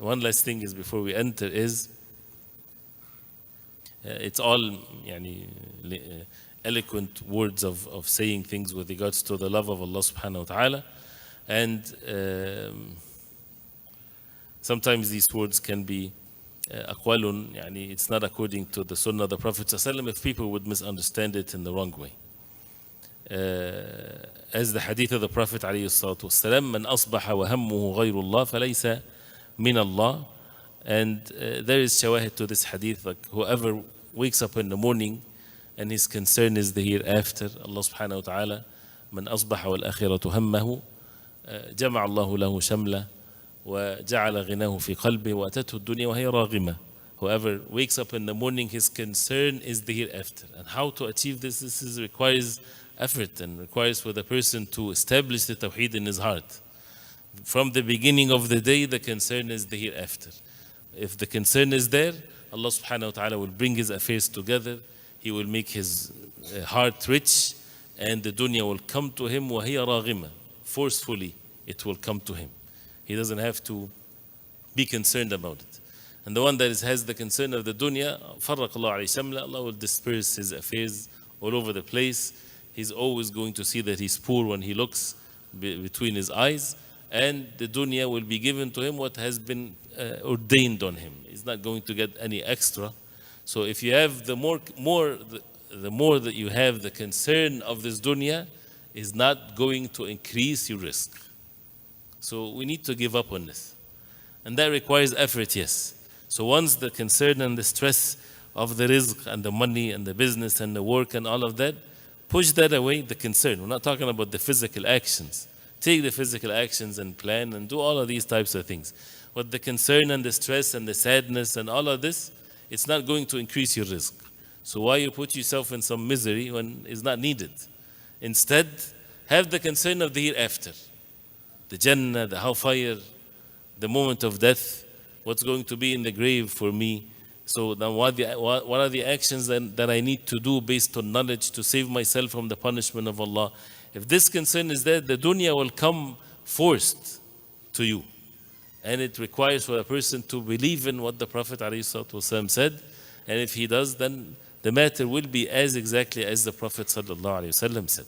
one last thing is before we enter is it's all يعني, eloquent words of saying things with regards to the love of Allah subhanahu wa ta'ala. And sometimes these words can be أقوال يعني it's not according to the sunnah of the Prophet ﷺ if people would misunderstand it in the wrong way. As the hadith of the Prophet عليه الصلاة والسلام من أصبح وهمه غير الله فليس من الله. And there is shawahid to this hadith, like whoever wakes up in the morning and his concern is the hereafter, Allah subhanahu wa ta'ala من أصبح والآخرة همه جمع الله له شمله وجعل غناه في قلبه وأتته الدنيا وهي راغمة. Whoever wakes up in the morning, his concern is the hereafter. And how to achieve this? This requires effort and requires for the person to establish the tawheed in his heart. From the beginning of the day, the concern is the hereafter. If the concern is there, Allah subhanahu wa ta'ala will bring his affairs together. He will make his heart rich, and the dunya will come to him وهي راغمة. Forcefully, it will come to him. He doesn't have to be concerned about it. And the one that has the concern of the dunya, فرق الله عليه شمله, Allah will disperse his affairs all over the place. He's always going to see that he's poor when he looks between his eyes, and the dunya will be given to him what has been ordained on him. He's not going to get any extra. So if you have the more that you have, the concern of this dunya is not going to increase your risk. So we need to give up on this. And that requires effort, yes. So once the concern and the stress of the rizq and the money and the business and the work and all of that, push that away, the concern. We're not talking about the physical actions. Take the physical actions and plan and do all of these types of things. But the concern and the stress and the sadness and all of this, it's not going to increase your rizq. So why you put yourself in some misery when it's not needed? Instead, have the concern of the hereafter. The Jannah, the hellfire, the moment of death, what's going to be in the grave for me. So now what are the actions that I need to do based on knowledge to save myself from the punishment of Allah? If this concern is there, the dunya will come forced to you. And it requires for a person to believe in what the Prophet ﷺ said. And if he does, then the matter will be as exactly as the Prophet ﷺ said.